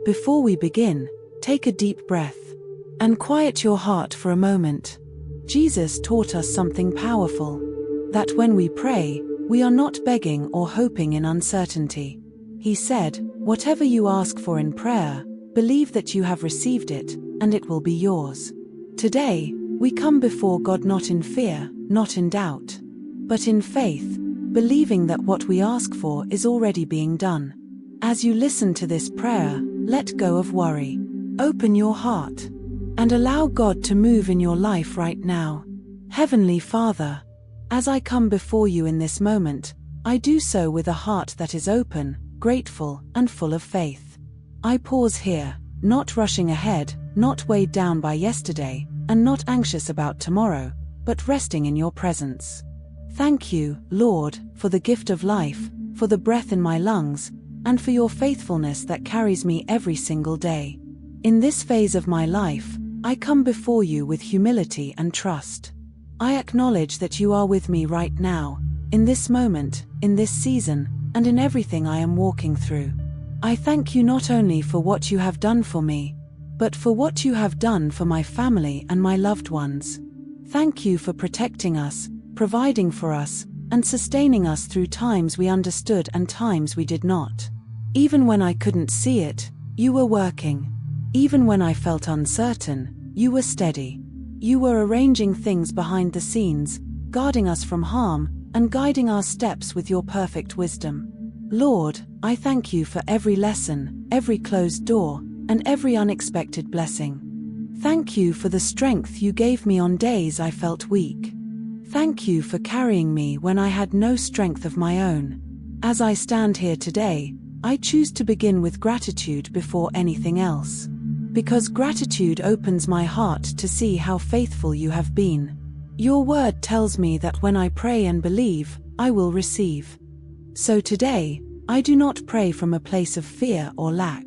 Before we begin, take a deep breath and quiet your heart for a moment. Jesus taught us something powerful, that when we pray, we are not begging or hoping in uncertainty. He said, "Whatever you ask for in prayer, believe that you have received it, and it will be yours." Today, we come before God not in fear, not in doubt, but in faith, believing that what we ask for is already being done. As you listen to this prayer, let go of worry. Open your heart and allow God to move in your life right now. Heavenly Father, as I come before you in this moment, I do so with a heart that is open, grateful, and full of faith. I pause here, not rushing ahead, not weighed down by yesterday, and not anxious about tomorrow, but resting in your presence. Thank you, Lord, for the gift of life, for the breath in my lungs, and for your faithfulness that carries me every single day. In this phase of my life, I come before you with humility and trust. I acknowledge that you are with me right now, in this moment, in this season, and in everything I am walking through. I thank you not only for what you have done for me, but for what you have done for my family and my loved ones. Thank you for protecting us, providing for us, and sustaining us through times we understood and times we did not. Even when I couldn't see it, you were working. Even when I felt uncertain, you were steady. You were arranging things behind the scenes, guarding us from harm, and guiding our steps with your perfect wisdom. Lord, I thank you for every lesson, every closed door, and every unexpected blessing. Thank you for the strength you gave me on days I felt weak. Thank you for carrying me when I had no strength of my own. As I stand here today, I choose to begin with gratitude before anything else. Because gratitude opens my heart to see how faithful you have been. Your word tells me that when I pray and believe, I will receive. So today, I do not pray from a place of fear or lack.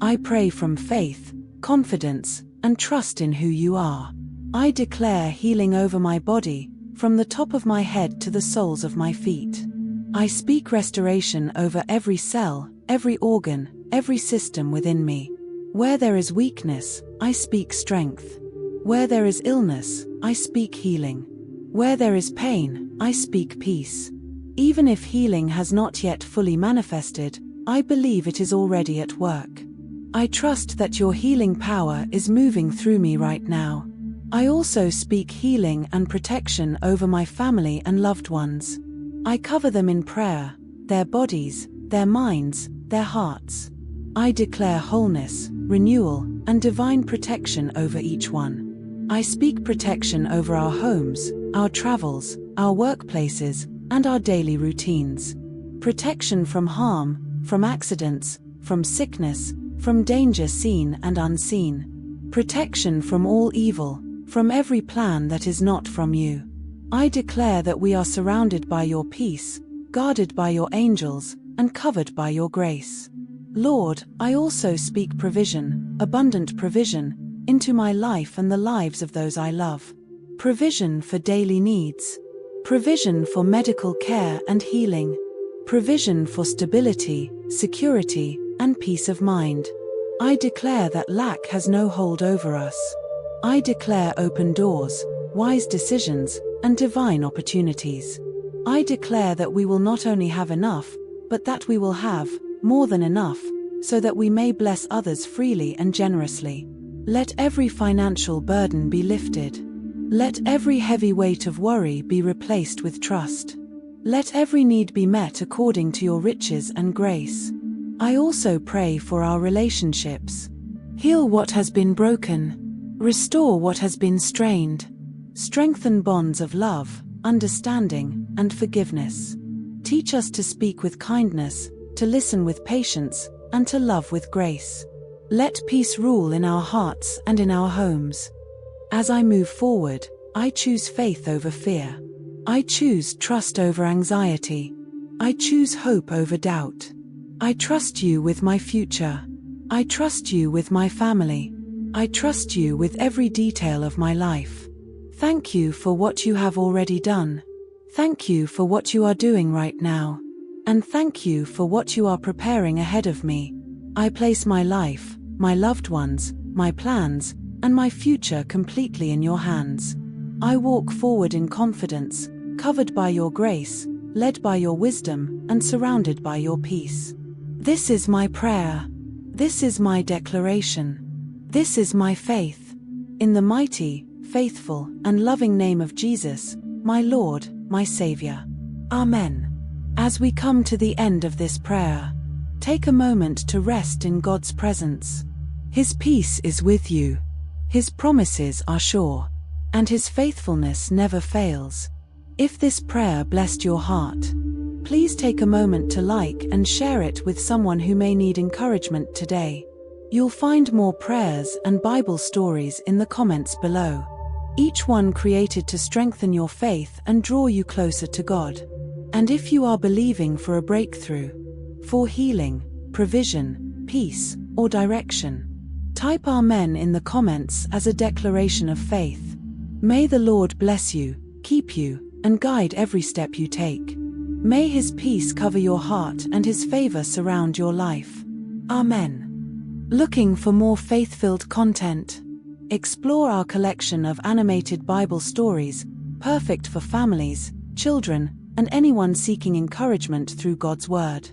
I pray from faith, confidence, and trust in who you are. I declare healing over my body, from the top of my head to the soles of my feet. I speak restoration over every cell, every organ, every system within me. Where there is weakness, I speak strength. Where there is illness, I speak healing. Where there is pain, I speak peace. Even if healing has not yet fully manifested, I believe it is already at work. I trust that your healing power is moving through me right now. I also speak healing and protection over my family and loved ones. I cover them in prayer, their bodies, their minds, their hearts. I declare wholeness, renewal, and divine protection over each one. I speak protection over our homes, our travels, our workplaces, and our daily routines. Protection from harm, from accidents, from sickness, from danger seen and unseen. Protection from all evil, from every plan that is not from you. I declare that we are surrounded by your peace, guarded by your angels, and covered by your grace. Lord, I also speak provision, abundant provision, into my life and the lives of those I love. Provision for daily needs. Provision for medical care and healing. Provision for stability, security, and peace of mind. I declare that lack has no hold over us. I declare open doors, wise decisions, and divine opportunities. I declare that we will not only have enough, but that we will have more than enough, so that we may bless others freely and generously. Let every financial burden be lifted. Let every heavy weight of worry be replaced with trust. Let every need be met according to your riches and grace. I also pray for our relationships. Heal what has been broken. Restore what has been strained. Strengthen bonds of love, understanding, and forgiveness. Teach us to speak with kindness, to listen with patience, and to love with grace. Let peace rule in our hearts and in our homes. As I move forward, I choose faith over fear. I choose trust over anxiety. I choose hope over doubt. I trust you with my future. I trust you with my family. I trust you with every detail of my life. Thank you for what you have already done. Thank you for what you are doing right now. And thank you for what you are preparing ahead of me. I place my life, my loved ones, my plans, and my future completely in your hands. I walk forward in confidence, covered by your grace, led by your wisdom, and surrounded by your peace. This is my prayer. This is my declaration. This is my faith. In the mighty, faithful, and loving name of Jesus, my Lord, my Savior. Amen. As we come to the end of this prayer, take a moment to rest in God's presence. His peace is with you. His promises are sure, and His faithfulness never fails. If this prayer blessed your heart, please take a moment to like and share it with someone who may need encouragement today. You'll find more prayers and Bible stories in the comments below, each one created to strengthen your faith and draw you closer to God. And if you are believing for a breakthrough, for healing, provision, peace, or direction, type Amen in the comments as a declaration of faith. May the Lord bless you, keep you, and guide every step you take. May His peace cover your heart and His favor surround your life. Amen. Looking for more faith-filled content? Explore our collection of animated Bible stories, perfect for families, children, and anyone seeking encouragement through God's Word.